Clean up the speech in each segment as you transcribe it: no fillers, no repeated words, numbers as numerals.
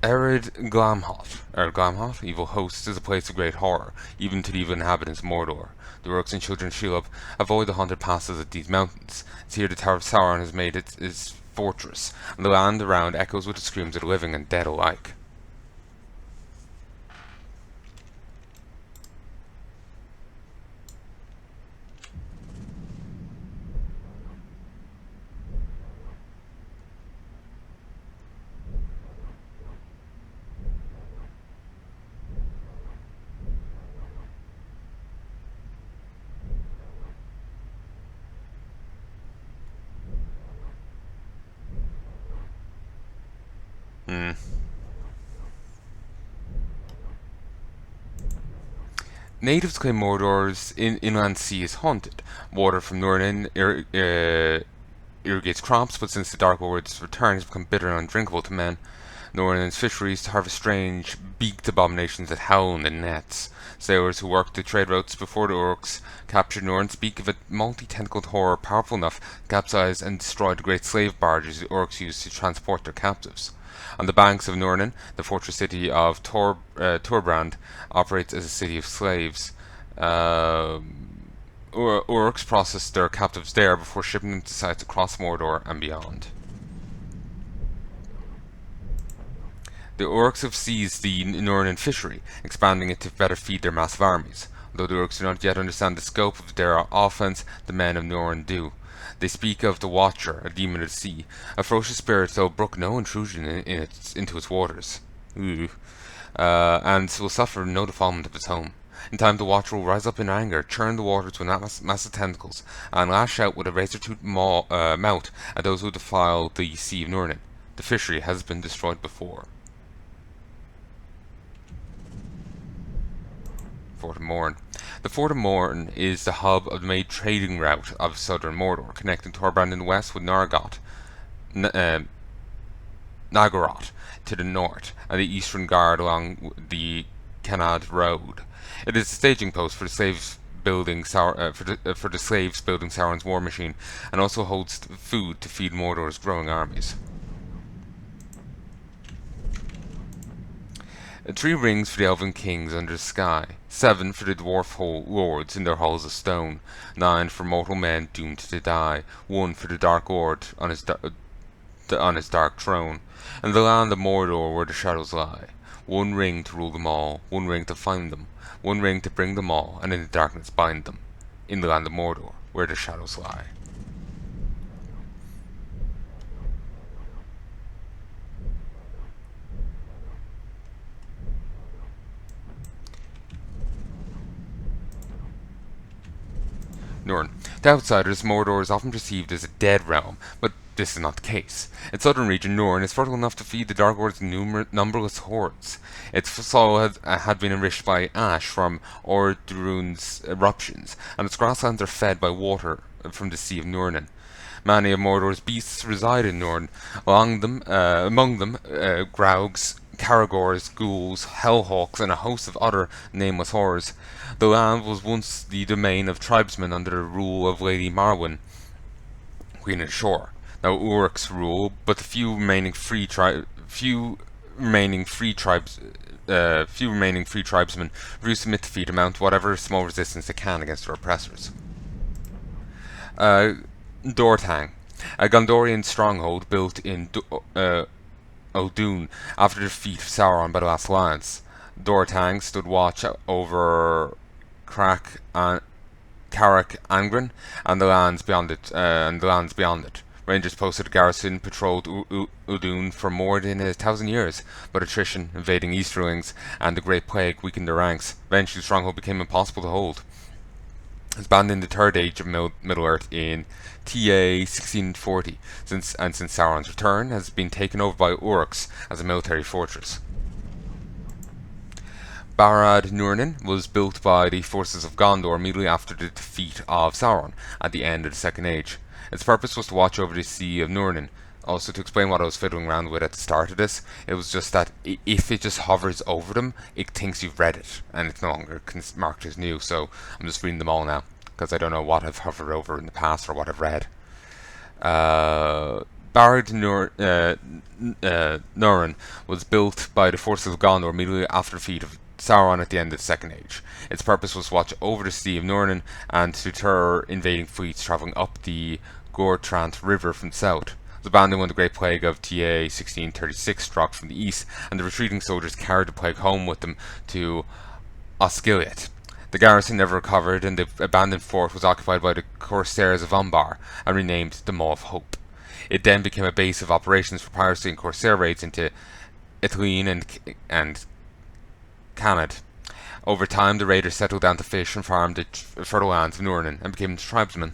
Ered Glamhot, evil host, is a place of great horror, even to the evil inhabitants of Mordor. The orcs and children of Shelob avoid the haunted passes of these mountains. It's here the Tower of Sauron has made its fortress, and the land around echoes with the screams of the living and dead alike. Hmm. Natives claim Mordor's inland sea is haunted. Water from Nurnen irrigates crops, but since the Dark Lord's return has become bitter and undrinkable to men, Norn's fisheries harvest strange, beaked abominations that howl in the nets. Sailors who worked the trade routes before the orcs captured Norn speak of a multi-tentacled horror powerful enough to capsize and destroy the great slave barges the orcs used to transport their captives. On the banks of Nurnen, the fortress city of Torbrand operates as a city of slaves. Orcs process their captives there before shipping them to sites across Mordor and beyond. The orcs have seized the Nurnen fishery, expanding it to better feed their massive armies. Though the orcs do not yet understand the scope of their offense, the men of Nurnen do. They speak of the Watcher, a demon of the sea, a ferocious spirit though brook no intrusion into its waters. Ooh. And will suffer no defilement of its home. In time, the Watcher will rise up in anger, churn the waters with massive tentacles, and lash out with a razor-toothed mouth at those who defile the Sea of Nurnen. The fishery has been destroyed before. Fort of Morn. The Fort of Morn is the hub of the main trading route of southern Mordor, connecting Torbrand in the west with Nagorot to the north, and the eastern guard along the Canad Road. It is a staging post for the slaves building Sauron's war machine, and also holds food to feed Mordor's growing armies. 3 rings for the elven kings under the sky, 7 for the dwarf lords in their halls of stone, 9 for mortal men doomed to die, 1 for the Dark Lord on his dark throne, and the land of Mordor where the shadows lie. 1 ring to rule them all, 1 ring to find them, 1 ring to bring them all, and in the darkness bind them, in the land of Mordor where the shadows lie. Nurn. To outsiders, Mordor is often perceived as a dead realm, but this is not the case. Its southern region, Nurn, is fertile enough to feed the Dark Lord's numberless hordes. Its soil had been enriched by ash from Ordrun's eruptions, and its grasslands are fed by water from the Sea of Nurnen. Many of Mordor's beasts reside in Nurn. Among them, Graugs, Caragors, ghouls, hellhawks, and a host of other nameless horrors. The land was once the domain of tribesmen under the rule of Lady Marwan, Queen of the Shore. Now Uruk's rule, but the few remaining free tribesmen refuse to defeat to mount whatever small resistance they can against their oppressors. Dortang, a Gondorian stronghold built in Uldun after the defeat of Sauron by the Last Alliance. Dortang stood watch over Karak Angren and the lands beyond it. Rangers posted a garrison patrolled Uldun for more than 1,000 years, but attrition, invading Easterlings, and the Great Plague weakened their ranks. Eventually, the stronghold became impossible to hold. It was banned in the Third Age of Middle-earth in TA 1640, since Sauron's return, has been taken over by Uruks as a military fortress. Barad Nurnen was built by the forces of Gondor immediately after the defeat of Sauron at the end of the Second Age. Its purpose was to watch over the Sea of Nurnen. Also, to explain what I was fiddling around with at the start of this, it was just that if it just hovers over them, it thinks you've read it, and it's no longer marked as new, so I'm just reading them all now, because I don't know what I've hovered over in the past or what I've read. Barad Nurin was built by the forces of Gondor immediately after the defeat of Sauron at the end of the Second Age. Its purpose was to watch over the Sea of Núrnin and to deter invading fleets travelling up the Gore River from the south. It was abandoned when the Great Plague of TA 1636 struck from the east, and the retreating soldiers carried the plague home with them to Osgiliath. The garrison never recovered, and the abandoned fort was occupied by the Corsairs of Umbar and renamed the Maw of Hope. It then became a base of operations for piracy and corsair raids into Ithilien and Canad. Over time, the raiders settled down to fish and farm the fertile lands of Núrnin and became tribesmen.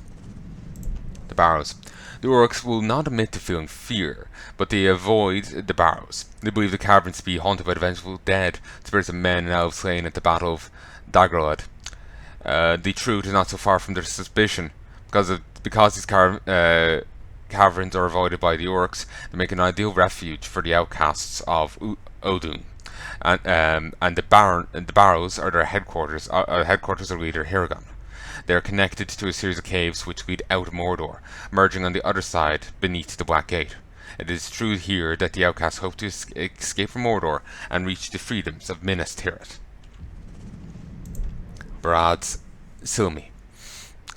The Barrows. The Uruks will not admit to feeling fear, but they avoid the Barrows. They believe the caverns to be haunted by the vengeful dead, spirits of men and elves slain at the Battle of Dagorlad. The truth is not so far from their suspicion, because these caverns are avoided by the Uruks. They make an ideal refuge for the outcasts of Odun. And the Barrows are their headquarters. Headquarters of leader Hirgon. They are connected to a series of caves which lead out of Mordor, merging on the other side beneath the Black Gate. It is true here that the outcasts hope to escape from Mordor and reach the freedoms of Minas Tirith. Barad's Silmi.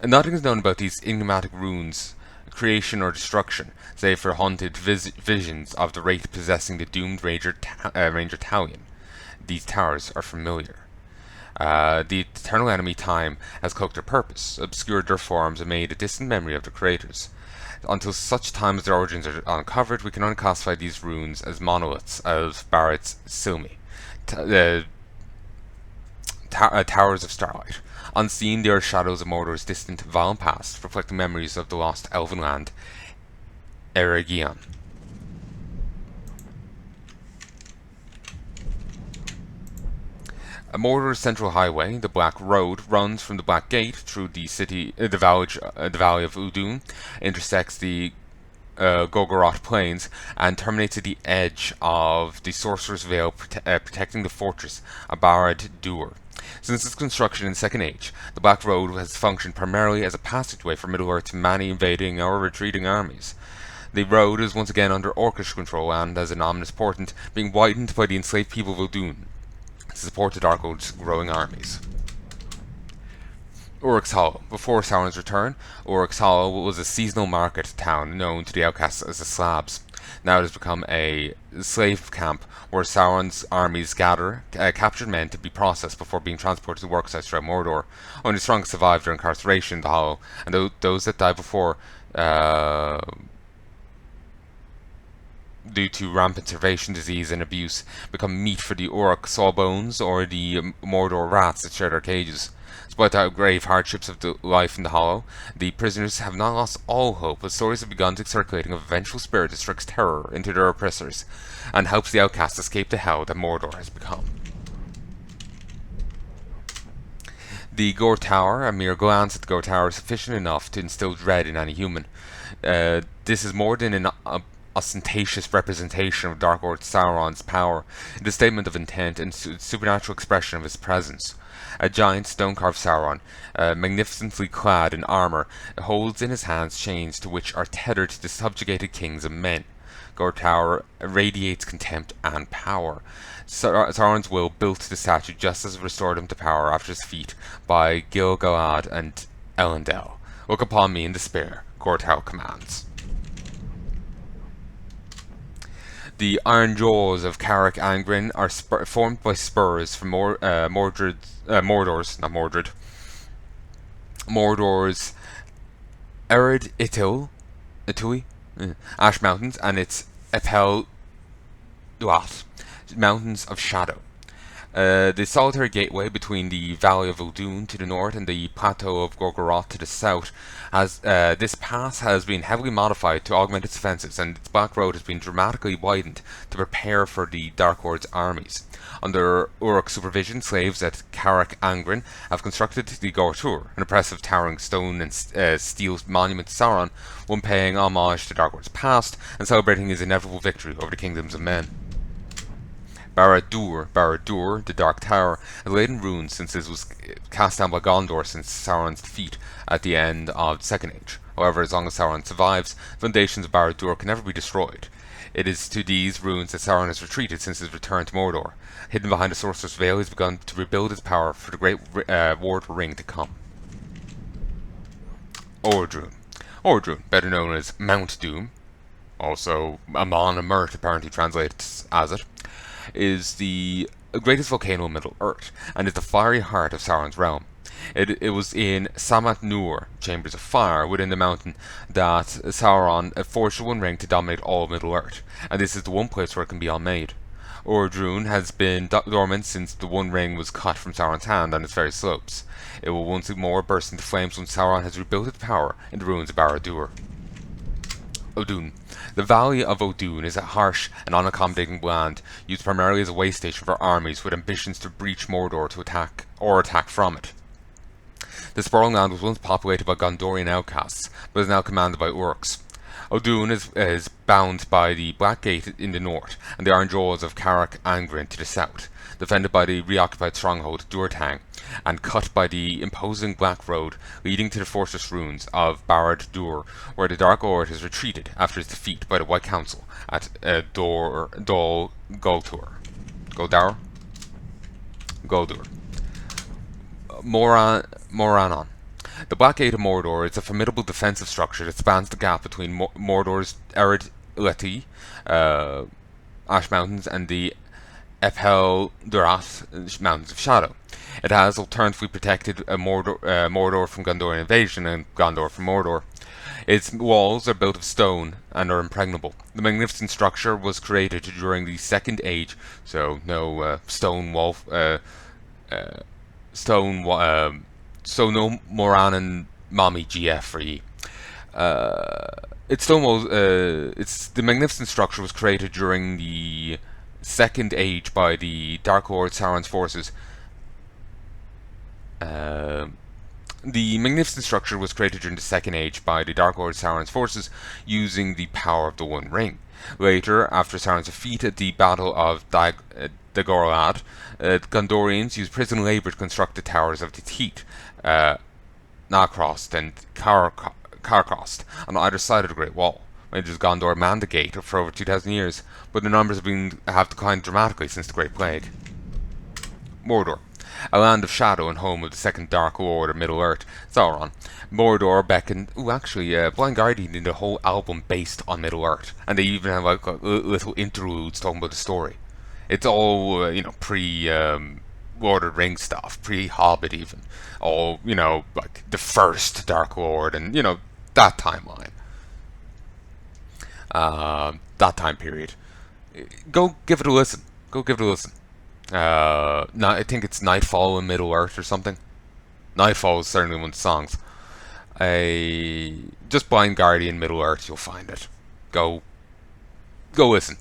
Nothing is known about these enigmatic runes, creation or destruction, save for haunted visions of the wraith possessing the doomed Ranger Talion. These towers are familiar. The eternal enemy time has cloaked their purpose, obscured their forms, and made a distant memory of their creators. Until such time as their origins are uncovered, we can only classify these runes as monoliths of Barrett's Silmi, towers of starlight. Unseen, they are shadows of Mordor's distant, violent past, reflecting memories of the lost elven land, Eregion. Mordor's central highway, the Black Road, runs from the Black Gate through the valley of Udun, intersects the Golgoroth Plains, and terminates at the edge of the Sorcerer's Vale, protecting the fortress of Barad Dûr. Since its construction in the Second Age, the Black Road has functioned primarily as a passageway for Middle-earth to many invading or retreating armies. The road is once again under Orcish control and, as an ominous portent, being widened by the enslaved people of Udun to support the Dark Lord's growing armies. Uruk's Hollow. Before Sauron's return, Uruk's Hollow was a seasonal market town known to the outcasts as the Slabs. Now it has become a slave camp where Sauron's armies gather captured men to be processed before being transported to work sites throughout Mordor. Only the strongest survive their incarceration in the Hollow, and those that die before due to rampant starvation, disease, and abuse, become meat for the Uruk sawbones or the Mordor rats that share their cages. Despite the grave hardships of the life in the Hollow, the prisoners have not lost all hope, as stories have begun circulating of a vengeful spirit that strikes terror into their oppressors, and helps the outcasts escape the hell that Mordor has become. The Gore Tower. A mere glance at the Gore Tower is sufficient enough to instill dread in any human. This is more than an ostentatious representation of Dark Lord Sauron's power. It is a statement of intent and supernatural expression of his presence. A giant stone-carved Sauron, magnificently clad in armour, holds in his hands chains to which are tethered the subjugated kings of men. Gore Tower radiates contempt and power. Sauron's will built the statue just as it restored him to power after his defeat by Gil-galad and Elendil. Look upon me in despair, Gore Tower commands. The iron jaws of Carrick Angren are formed by spurs from Mordor's Ered Itui, Ash Mountains, and its Epel Duat, Mountains of Shadow. The solitary gateway between the Valley of Udun to the north and the Plateau of Golgoroth to the south this pass has been heavily modified to augment its defences, and its Black Road has been dramatically widened to prepare for the Dark Lord's armies. Under Uruk's supervision, slaves at Carrick Angren have constructed the Gore Tower, an impressive towering stone and steel monument to Sauron, one paying homage to Dark Lord's past and celebrating his inevitable victory over the kingdoms of men. Barad-dûr, the Dark Tower, has laid in ruins since it was cast down by Gondor since Sauron's defeat at the end of the Second Age. However, as long as Sauron survives, the foundations of Barad-dûr can never be destroyed. It is to these ruins that Sauron has retreated since his return to Mordor. Hidden behind the Sorcerer's Veil, he has begun to rebuild his power for the great War of the Ring to come. Ordrún, better known as Mount Doom, also Amon Amurt apparently translates as it, is the greatest volcano in Middle-earth, and is the fiery heart of Sauron's realm. It was in Samat Nur, Chambers of Fire, within the mountain, that Sauron forged the One Ring to dominate all of Middle-earth, and this is the one place where it can be unmade. Ordrún has been dormant since the One Ring was cut from Sauron's hand on its very slopes. It will once more burst into flames when Sauron has rebuilt its power in the ruins of Barad-dûr. Odûn. The Valley of Odûn is a harsh and unaccommodating land used primarily as a way station for armies with ambitions to breach Mordor to attack from it. The sprawling land was once populated by Gondorian outcasts, but is now commanded by orcs. Odûn is bound by the Black Gate in the north, and the Iron Jaws of Carak Angren to the south, defended by the reoccupied stronghold Duartang, and cut by the imposing Black Road leading to the fortress ruins of Barad-dûr, where the Dark Lord has retreated after his defeat by the White Council at Dol Guldur. Morannon. The Black Gate of Mordor is a formidable defensive structure that spans the gap between Mordor's arid Illeti, Ash Mountains, and the Epheldorath Mountains of Shadow. It has alternatively protected Mordor from Gondorian invasion and Gondor from Mordor. Its walls are built of stone and are impregnable. The magnificent structure was created during the Second Age, so no so no Morannon mommy GF for ye. The magnificent structure was created during the Second Age by the Dark Lord Sauron's forces. The magnificent structure was created during the Second Age by the Dark Lord Sauron's forces using the power of the One Ring. Later, after Sauron's defeat at the Battle of Dagorlad, Gondorians used prison labour to construct the towers of the Teat, Nakrost and Carcost on either side of the Great Wall. Rangers Gondor manned the gate for over 2,000 years, but the numbers have declined dramatically since the Great Plague. Mordor. A land of shadow and home of the second Dark Lord of Middle-earth, Sauron. Mordor beckoned... Blind Guardian did a whole album based on Middle-earth, and they even have like little interludes talking about the story. It's all, Lord of the Rings stuff, pre-Hobbit even. All, like the first Dark Lord and, that timeline. That time period. Go give it a listen. I think it's Nightfall in Middle-earth or something. Nightfall is certainly one of the songs. Just Blind Guardian Middle-earth, you'll find it. Go listen.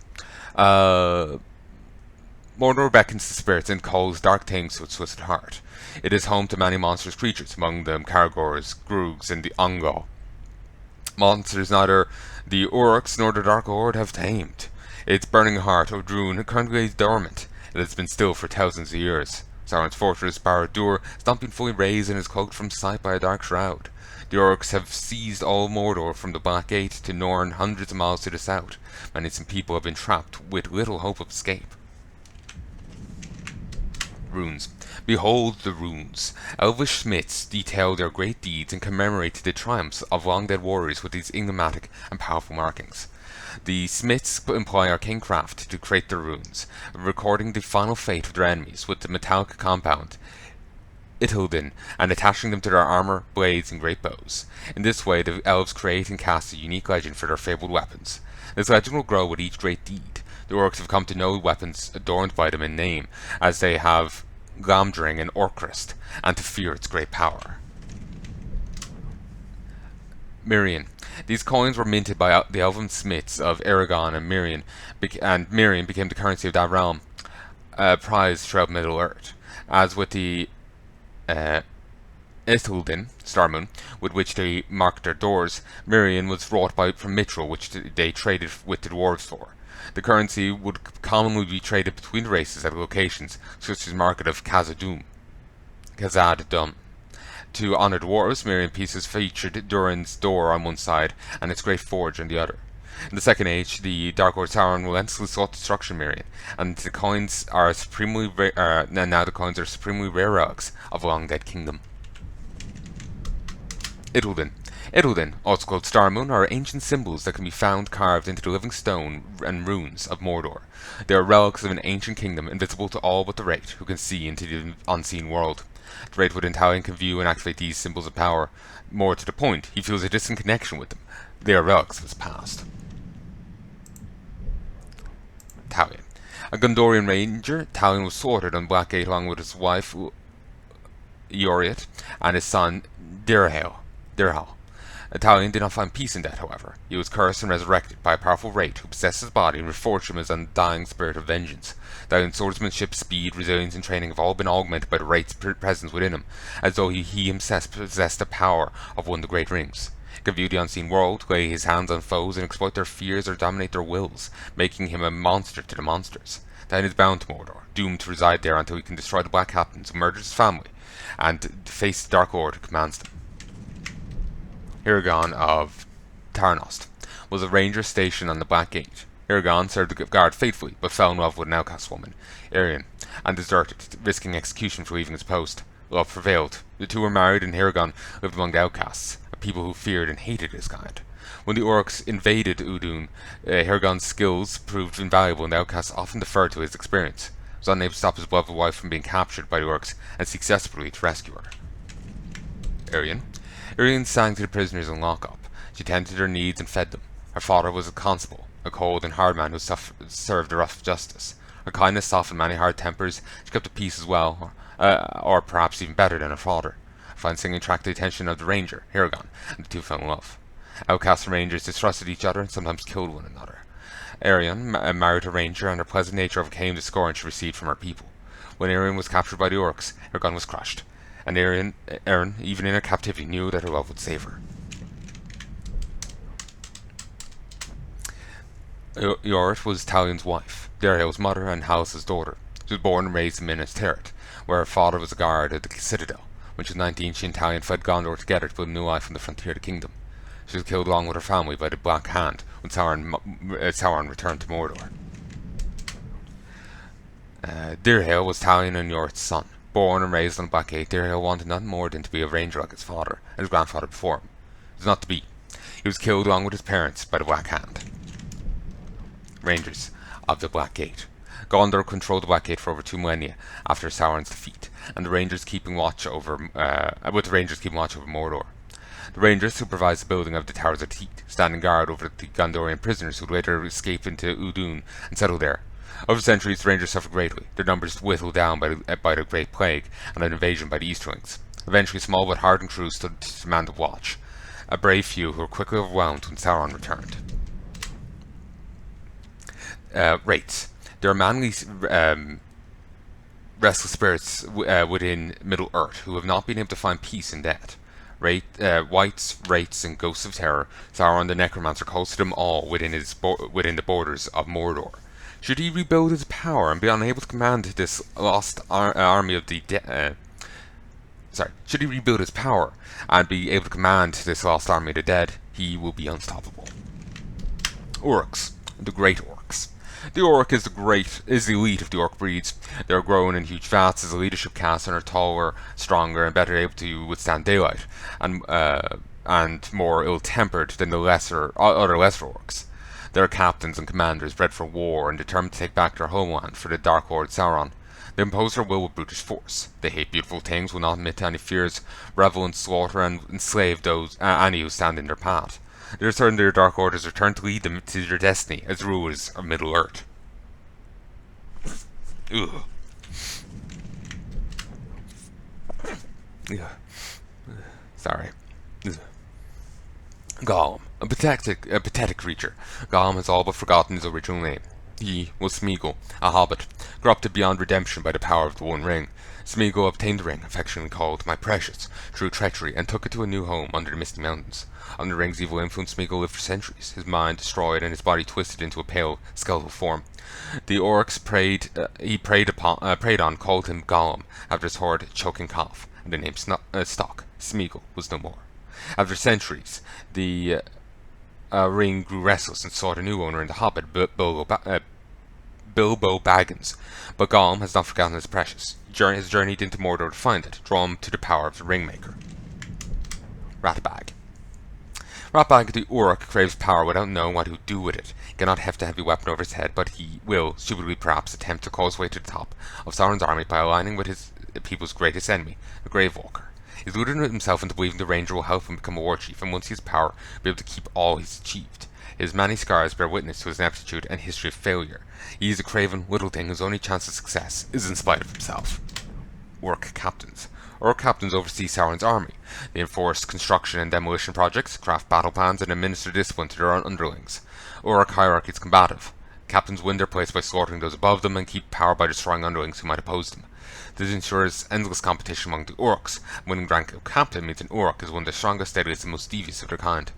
Mordor beckons to spirits and calls dark things to its twisted heart. It is home to many monstrous creatures, among them Caragors, Groogs, and the Ungol. Monsters neither the orcs nor the Dark Lord have tamed. Its burning heart, Odrún, currently lays dormant. It has been still for thousands of years. Sauron's fortress, Barad-dûr, has not been fully raised and is cloaked from sight by a dark shroud. The orcs have seized all Mordor from the Black Gate to Norn hundreds of miles to the south. Many innocent people have been trapped with little hope of escape. Runes. Behold the runes. Elvish smiths detail their great deeds and commemorate the triumphs of long-dead warriors with these enigmatic and powerful markings. The smiths employ arcane craft to create their runes, recording the final fate of their enemies with the metallic compound Ithildin and attaching them to their armor, blades, and great bows. In this way, the elves create and cast a unique legend for their fabled weapons. This legend will grow with each great deed. The orcs have come to know weapons adorned by them in name, as they have Glamdring and Orcrist, and to fear its great power. Mirian. These coins were minted by the elven smiths of Aragon and Mirian became the currency of that realm, prized throughout Middle-earth. As with the Ithildin, Starmoon, with which they marked their doors, Mirian was wrought from Mithril, which they traded with the dwarves for. The currency would commonly be traded between the races at locations such as Market of Khazad-dûm. To honour the dwarves, Miriam pieces featured Durin's door on one side and its great forge on the other. In the Second Age, the Dark Lord Sauron relentlessly sought to destruction Miriam, and the coins are now the coins are supremely rare relics of a long dead kingdom. Idildin. Idildin, also called Star Moon, are ancient symbols that can be found carved into the living stone and runes of Mordor. They are relics of an ancient kingdom, invisible to all but the Wraith, who can see into the unseen world. The Wraith within Talion can view and activate these symbols of power. More to the point, he feels a distant connection with them. They are relics of his past. Talion. A Gondorian ranger, Talion was slaughtered on Blackgate along with his wife Ioriat and his son Dirhal. Talion did not find peace in death, however. He was cursed and resurrected by a powerful Wraith who possessed his body and reforged him as an undying spirit of vengeance. Talion's swordsmanship, speed, resilience, and training have all been augmented by the Wraith's presence within him, as though he himself possessed the power of one of the Great Rings. He can view the unseen world, lay his hands on foes, and exploit their fears or dominate their wills, making him a monster to the monsters. Talion is bound to Mordor, doomed to reside there until he can destroy the Black Captains who murdered his family, and face the Dark Lord who commands them. Hiragon of Tarnost was a ranger stationed on the Black Gate. Hiragon served the guard faithfully, but fell in love with an outcast woman, Arian, and deserted, risking execution for leaving his post. Love prevailed. The two were married, and Hiragon lived among the outcasts, a people who feared and hated his kind. When the orcs invaded Udun, Hiragon's skills proved invaluable, and the outcasts often deferred to his experience. He was unable to stop his beloved wife from being captured by the orcs, and seeks desperately to rescue her. Arian sang to the prisoners in lockup. She tended to their needs and fed them. Her father was a constable, a cold and hard man who served the rough justice. Her kindness softened many hard tempers. She kept the peace as well, or perhaps even better than her father. Her fine singing attracted the attention of the ranger, Hiragon, and the two fell in love. Outcasts and rangers distrusted each other and sometimes killed one another. Arian married a ranger, and her pleasant nature overcame the scorn she received from her people. When Arian was captured by the orcs, Hiragon was crushed, and Erin, even in her captivity, knew that her love would save her. Ioriat was Talion's wife, Dirhal's mother, and Hallis's daughter. She was born and raised in Minas Tirith, where her father was a guard at the Citadel. When she was 19, she and Talion fled Gondor together to build a new life on the frontier of the kingdom. She was killed along with her family by the Black Hand when Sauron returned to Mordor. Dirhal was Talion and Ioriat's son. Born and raised on the Black Gate, Dirhal wanted nothing more than to be a ranger like his father and his grandfather before him. It was not to be. He was killed along with his parents by the Black Hand. Rangers of the Black Gate. Gondor controlled the Black Gate for over 2 millennia after Sauron's defeat, and the Rangers keeping watch over Mordor. The Rangers supervised the building of the Towers of Teat, standing guard over the Gondorian prisoners who would later escape into Udun and settle there. Over centuries, the Rangers suffered greatly, their numbers whittled down by the Great Plague and an invasion by the Easterlings. Eventually, a small but hardened crew stood to demand a watch, a brave few who were quickly overwhelmed when Sauron returned. Wraiths. There are manly, restless spirits within Middle-earth who have not been able to find peace in death. Wights, Wraiths, and Ghosts of Terror, Sauron the Necromancer calls to them all within the borders of Mordor. Should he rebuild his power and be unable to command this lost army of the should he rebuild his power and be able to command this lost army of the dead, he will be unstoppable. Orcs, the Great Orcs. The Orc is the elite of the Orc breeds. They are grown in huge vats as a leadership caste and are taller, stronger, and better able to withstand daylight, and more ill-tempered than the other lesser Orcs. They are captains and commanders bred for war and determined to take back their homeland for the Dark Lord Sauron. They impose their will with brutish force. They hate beautiful things, will not admit to any fears, revel in slaughter, and enslave any who stand in their path. They are certain their Dark Orders return to lead them to their destiny as rulers of Middle-earth. Ugh. Sorry. Gollum, a pathetic creature. Gollum has all but forgotten his original name. He was Smeagol, a hobbit, corrupted beyond redemption by the power of the One Ring. Smeagol obtained the ring, affectionately called My Precious, through treachery, and took it to a new home under the Misty Mountains. Under the ring's evil influence, Smeagol lived for centuries, his mind destroyed and his body twisted into a pale, skeletal form. The orcs preyed on called him Gollum after his horrid, choking cough, and the name stuck. Smeagol was no more. After centuries, the ring grew restless and sought a new owner in the hobbit, Bilbo Baggins. But Gollum has not forgotten his precious. He has journeyed into Mordor to find it, drawn to the power of the Ringmaker. Ratbag. Ratbag the Uruk craves power without knowing what he would do with it. He cannot heft a heavy weapon over his head, but he will, stupidly perhaps, attempt to cause his way to the top of Sauron's army by aligning with his people's greatest enemy, the Grave Walker. He's deluded himself into believing the Ranger will help him become a war chief, and once he has power, will be able to keep all he's achieved. His many scars bear witness to his ineptitude and history of failure. He is a craven little thing whose only chance of success is in spite of himself. Orc captains. Orc captains oversee Sauron's army. They enforce construction and demolition projects, craft battle plans, and administer discipline to their own underlings. Orc hierarchy is combative. Captains win their place by slaughtering those above them and keep power by destroying underlings who might oppose them. This ensures endless competition among the orcs. Winning rank of captain means an orc is one of the strongest, deadliest, and most devious of their kind.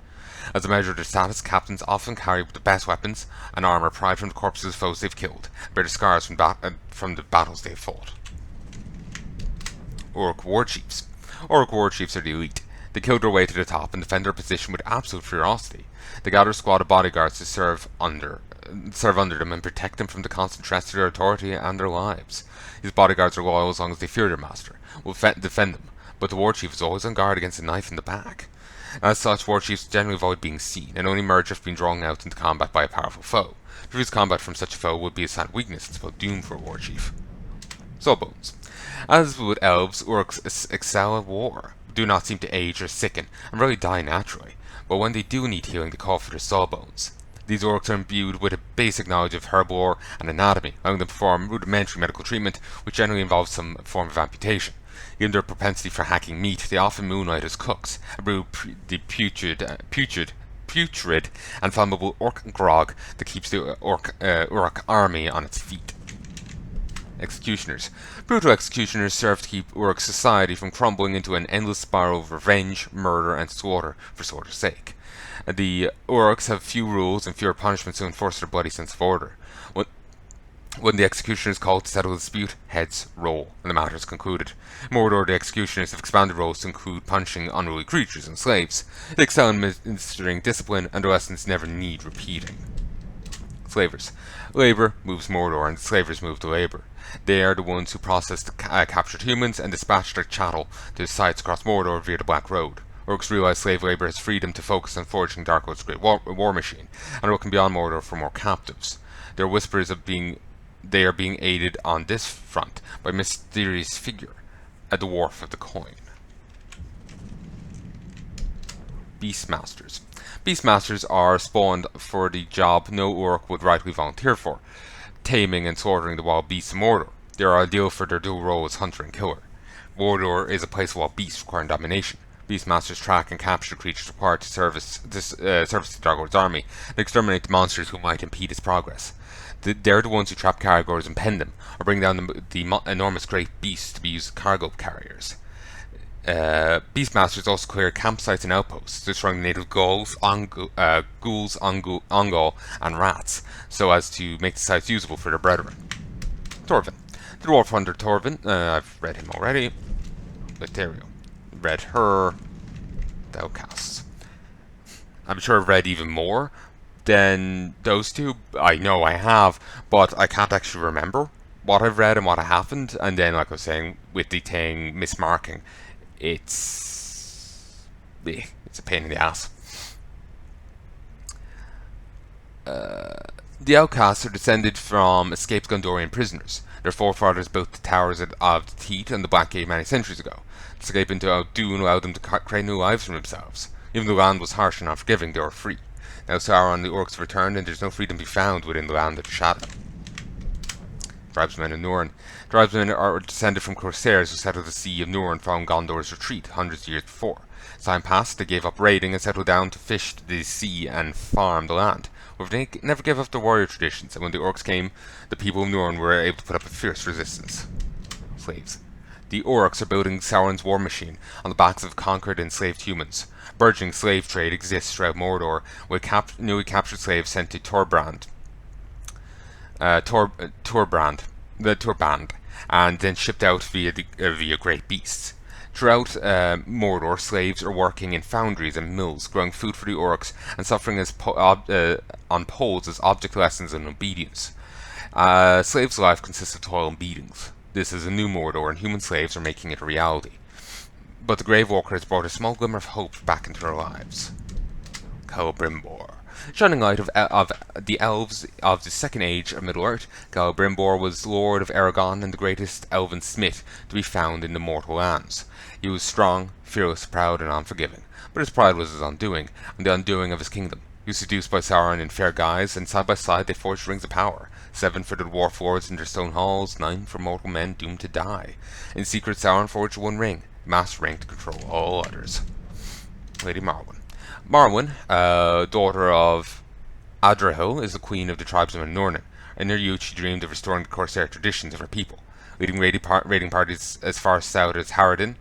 As a measure of their status, captains often carry the best weapons and armour pried from the corpses of foes they've killed, and bear the scars from the battles they've fought. Orc war chiefs. Orc war chiefs are the elite. They kill their way to the top and defend their position with absolute ferocity. They gather a squad of bodyguards to serve under them and protect them from the constant threats to their authority and their lives. These bodyguards are loyal as long as they fear their master, will defend them, but the war chief is always on guard against a knife in the back. As such, war chiefs generally avoid being seen, and only emerge after being drawn out into combat by a powerful foe. To refuse combat from such a foe would be a sign of weakness and spell doom for a war chief. Soulbones. As with elves, orcs excel at war, do not seem to age or sicken, and rarely die naturally, but when they do need healing they call for their soulbones. These orcs are imbued with a basic knowledge of herbivore and anatomy, allowing them to perform rudimentary medical treatment, which generally involves some form of amputation. Given their propensity for hacking meat, they often moonlight as cooks, and brew the putrid and flammable orc grog that keeps the orc army on its feet. Executioners. Brutal executioners serve to keep Uruk society from crumbling into an endless spiral of revenge, murder, and slaughter for slaughter's sake. The Uruks have few rules and fewer punishments to enforce their bloody sense of order. When the executioner is called to settle a dispute, heads roll, and the matter is concluded. In Mordor, the executioners have expanded roles to include punishing unruly creatures and slaves. They excel in administering discipline, and their lessons never need repeating. Slavers. Labour moves Mordor, and the slavers move the labour. They are the ones who process the captured humans and dispatch their chattel to sites across Mordor via the Black Road. Orcs realize slave labour has freed them to focus on forging Darkwood's great war machine, and are looking beyond Mordor for more captives. There are whispers of they are being aided on this front by a mysterious figure at the wharf of the coin. Beastmasters. Beastmasters are spawned for the job no orc would rightly volunteer for, taming and slaughtering the wild beasts of Mordor. They are ideal for their dual role as hunter and killer. Mordor is a place of wild beasts requiring domination. Beastmasters track and capture creatures required to service the Darkwood's army, and exterminate the monsters who might impede its progress. They're the ones who trap caragors and pen them, or bring down the enormous great beasts to be used as cargo carriers. Beastmasters also clear campsites and outposts, destroying native ghouls, ongol, and rats, so as to make the sites usable for their brethren. Torvin. The dwarf hunter Torvin, I've read him already. Letterio. Read her. The Outcasts. I'm sure I've read even more than those two. I know I have, but I can't actually remember what I've read and what I haven't. And then, like I was saying, with the thing mismarking, it's a pain in the ass. The Outcasts are descended from escaped Gondorian prisoners. Their forefathers built the towers of the Teat and the Black Gate many centuries ago. To escape into Outdoon allowed them to create new lives for themselves. Even though the land was harsh and unforgiving, they were free. Now Sauron and the orcs have returned, and there's no freedom to be found within the land of the shadow. Tribesmen of Núrin. Tribesmen are descended from corsairs who settled the Sea of Núrin following Gondor's retreat hundreds of years before. As time passed, they gave up raiding and settled down to fish the sea and farm the land. but they never gave up their warrior traditions, and when the orcs came, the people of Norn were able to put up a fierce resistance. Slaves. The orcs are building Sauron's war machine on the backs of conquered and enslaved humans. Burgeoning slave trade exists throughout Mordor, with newly captured slaves sent to Torband, and then shipped out via great beasts. Throughout Mordor, slaves are working in foundries and mills, growing food for the orcs, and suffering on poles as object lessons in obedience. Slaves' life consists of toil and beatings. This is a new Mordor, and human slaves are making it a reality. But the Grave Walker has brought a small glimmer of hope back into their lives. Celebrimbor. Shining light of the elves of the Second Age of Middle-earth, Celebrimbor was Lord of Aragon and the greatest elven smith to be found in the mortal lands. He was strong, fearless, proud, and unforgiving, but his pride was his undoing, and the undoing of his kingdom. He was seduced by Sauron in fair guise, and side by side they forged rings of power. 7 for the dwarf lords in their stone halls, 9 for mortal men doomed to die. In secret, Sauron forged one ring, the master ring to control all others. Lady Marwan. Marwan, daughter of Adrahil, is the queen of the tribes of Nornan. In her youth, she dreamed of restoring the Corsair traditions of her people. Leading raiding parties as far south as Harad,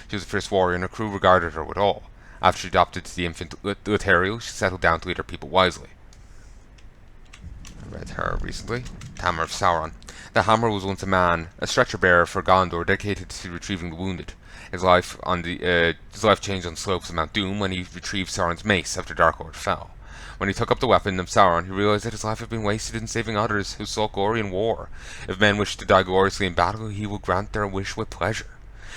she was a fierce warrior, and her crew regarded her with awe. After she adopted the infant Lithariel, she settled down to lead her people wisely. I read her recently. Hammer of Sauron. The Hammer was once a man, a stretcher-bearer for Gondor, dedicated to retrieving the wounded. His life changed on the slopes of Mount Doom when he retrieved Sauron's mace after Darkhold fell. When he took up the weapon of Sauron, he realized that his life had been wasted in saving others who sought glory in war. If men wished to die gloriously in battle, he will grant their wish with pleasure.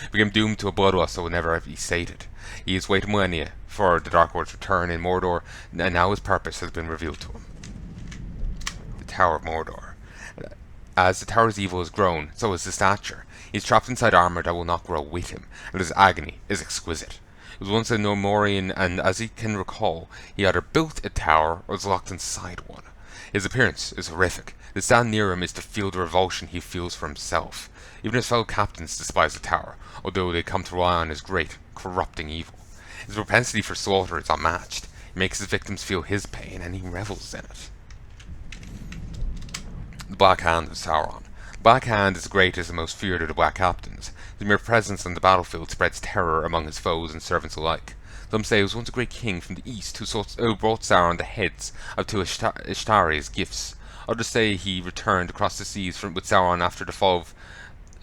He became doomed to a bloodlust that would never be sated. He has waited millennia for the Dark return in Mordor, and now his purpose has been revealed to him. The Tower of Mordor. As the tower's evil has grown, so has his stature. He is trapped inside armor that will not grow with him, and his agony is exquisite. He was once a Normorian, and as he can recall, he either built a tower or was locked inside one. His appearance is horrific. To stand near him is to feel the revulsion he feels for himself. Even his fellow captains despise the tower, although they come to rely on his great, corrupting evil. His propensity for slaughter is unmatched. He makes his victims feel his pain, and he revels in it. The Black Hand of Sauron. The Black Hand is the greatest and most feared of the Black Captains. His mere presence on the battlefield spreads terror among his foes and servants alike. Some say he was once a great king from the east who brought Sauron the heads of two Ishtari as gifts. Others say he returned across the seas with Sauron after the fall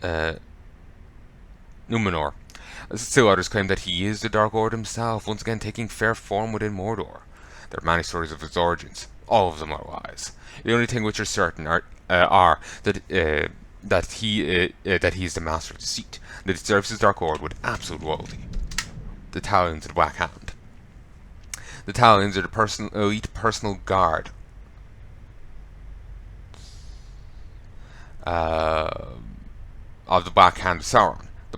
of Numenor. Still others claim that he is the Dark Lord himself, once again taking fair form within Mordor. There are many stories of his origins. All of them are lies. The only thing which are certain are that he is the master of deceit, that he serves his Dark Lord with absolute loyalty. The Talons of the Black Hand. The Talons are the elite personal guard of the Black Hand of Sauron. The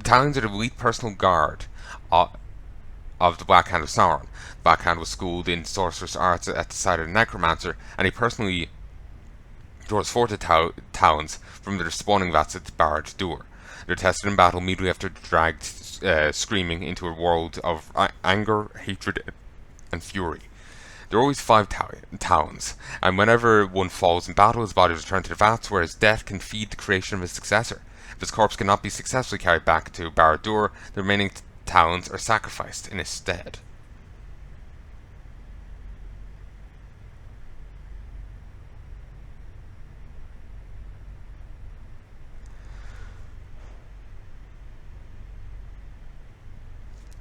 Talons are the elite personal guard of the Black Hand of Sauron. The Black Hand was schooled in sorcerous arts at the side of the Necromancer, and he personally draws forth the talons from their spawning vats at Barad Dûr. They're tested in battle immediately after dragged screaming into a world of anger, hatred, and fury. There are always 5 talons, and whenever one falls in battle, his body is returned to the vats, where his death can feed the creation of his successor. If his corpse cannot be successfully carried back to Barad Dûr, the remaining talons are sacrificed in his stead.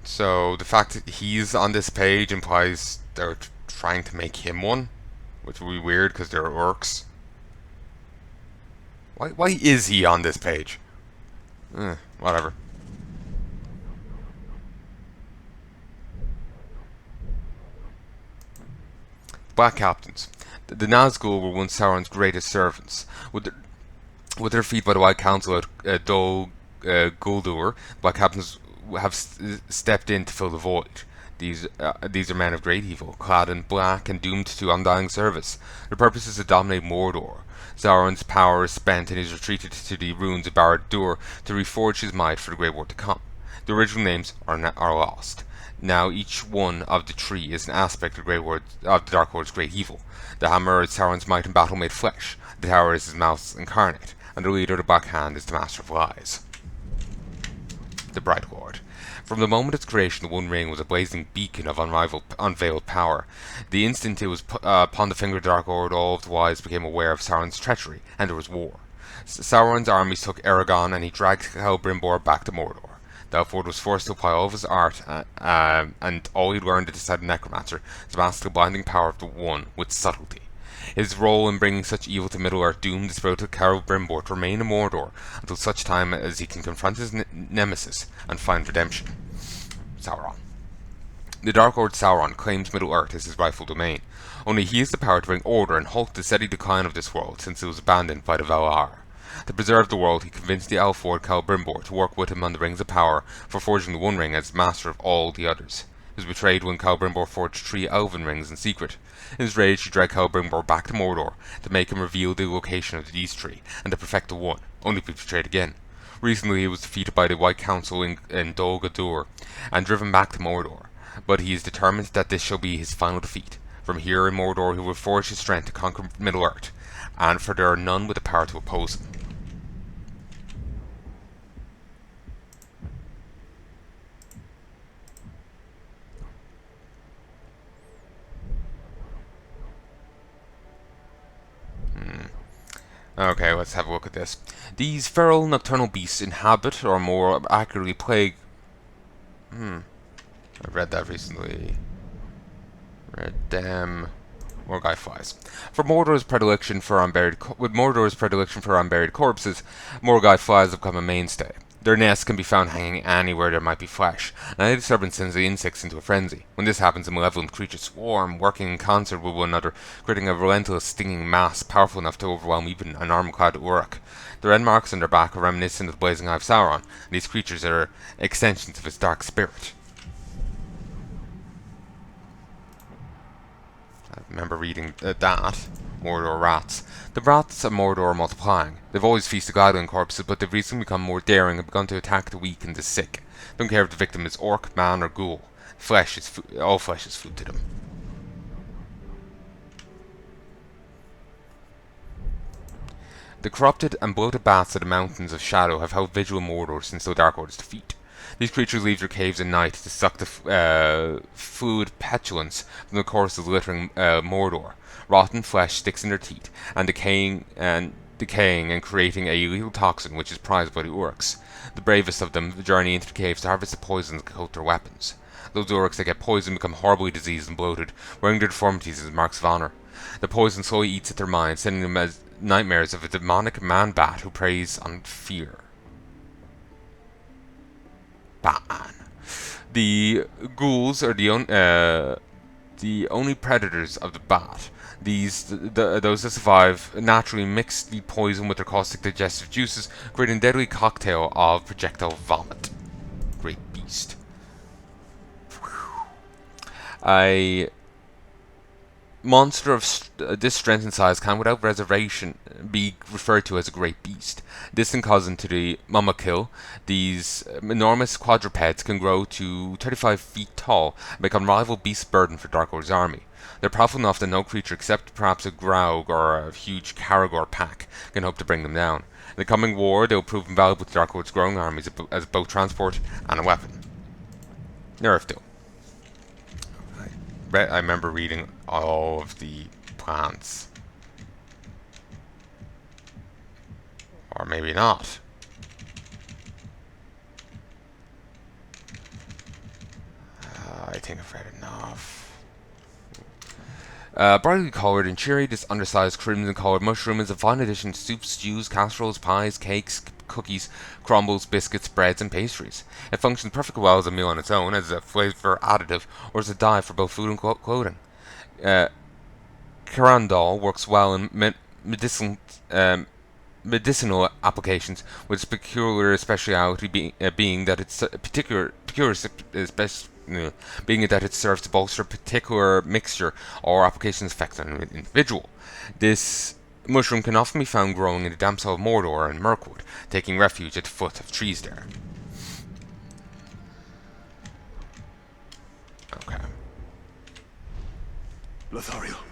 So the fact that he's on this page implies they're trying to make him one, which would be weird because they're orcs. Why is he on this page? Whatever. Black Captains. The Nazgul were once Sauron's greatest servants. With their feet by the White Council at Dol Guldur, Black Captains have stepped in to fill the void. These are men of great evil, clad in black and doomed to undying service. Their purpose is to dominate Mordor. Sauron's power is spent, and he has retreated to the ruins of Barad Dûr to reforge his might for the Great War to come. The original names are lost. Now each one of the three is an aspect of the Dark Lord's great evil. The hammer is Sauron's might in battle made flesh, the tower is his mouth incarnate, and the leader of the Black Hand is the master of lies. The Bright Lord. From the moment of its creation, the One Ring was a blazing beacon of unveiled power. The instant it was upon the finger of the Dark Lord, all of the wise became aware of Sauron's treachery, and there was war. Sauron's armies took Aragorn, and he dragged Celebrimbor back to Mordor. Therefore, was forced to apply all of his art and all he'd learned at the side of Necromancer to master the blinding power of the One with subtlety. His role in bringing such evil to Middle-earth doomed the spirited Celebrimbor to remain in Mordor until such time as he can confront his nemesis and find redemption. Sauron. The Dark Lord Sauron claims Middle-earth as his rightful domain. Only he has the power to bring order and halt the steady decline of this world since it was abandoned by the Valar. To preserve the world, he convinced the elf lord Celebrimbor to work with him on the Rings of Power for forging the One Ring as master of all the others. He was betrayed when Celebrimbor forged 3 elven rings in secret. In his rage, he dragged Celebrimbor back to Mordor to make him reveal the location of these 3 and to perfect the one, only to be betrayed again. Recently, he was defeated by the White Council in Dol Guldur and driven back to Mordor, but he is determined that this shall be his final defeat. From here in Mordor, he will forge his strength to conquer Middle-earth, and for there are none with the power to oppose him. Okay, let's have a look at this. These feral nocturnal beasts inhabit, or more accurately plague... I read that recently. Morgai flies. With Mordor's predilection for unburied corpses, Morgai flies have become a mainstay. Their nests can be found hanging anywhere there might be flesh, and any disturbance sends the insects into a frenzy. When this happens, the malevolent creatures swarm, working in concert with one another, creating a relentless stinging mass powerful enough to overwhelm even an armor-clad Uruk. The red marks on their back are reminiscent of the blazing eye of Sauron, and these creatures are extensions of his dark spirit. I remember reading that. Mordor rats. The rats of Mordor are multiplying. They've always feasted idling corpses, but they've recently become more daring and begun to attack the weak and the sick. Don't care if the victim is orc, man, or ghoul. All flesh is food to them. The corrupted and bloated bats of the Mountains of Shadow have held vigil in Mordor since the Dark Lord's defeat. These creatures leave their caves at night to suck the fluid petulance from the corpses of littering Mordor. Rotten flesh sticks in their teeth, and decaying and creating a lethal toxin which is prized by the Uruks. The bravest of them journey into the caves to harvest the poisons that coat their weapons. Those Uruks that get poisoned become horribly diseased and bloated, wearing their deformities as marks of honour. The poison slowly eats at their minds, sending them as nightmares of a demonic man-bat who preys on fear. Batman. The ghouls are the only predators of the bat. Those that survive naturally mix the poison with their caustic digestive juices, creating a deadly cocktail of projectile vomit. Great beast. A monster of this strength and size can, without reservation, be referred to as a great beast. Distant cousin to the Mumakil, these enormous quadrupeds can grow to 35 feet tall and become rival beast burden for Dark Lord's army. They're powerful enough that no creature except perhaps a Graug or a huge Caragor pack can hope to bring them down. In the coming war, they will prove invaluable to Dark Lord's growing armies as both transport and a weapon. Nerfed. I remember reading all of the plants. Or maybe not. I think I've read enough. Brightly coloured and cheery, this undersized crimson-coloured mushroom is a fine addition to soups, stews, casseroles, pies, cakes, cookies, crumbles, biscuits, breads, and pastries. It functions perfectly well as a meal on its own, as a flavour additive, or as a dye for both food and clothing. Carandol works well in medicinal applications, with its peculiar speciality being that it's being that it serves to bolster a particular mixture or application's effect on an individual. This mushroom can often be found growing in the damp soil of Mordor and Mirkwood, taking refuge at the foot of trees there. Lothario.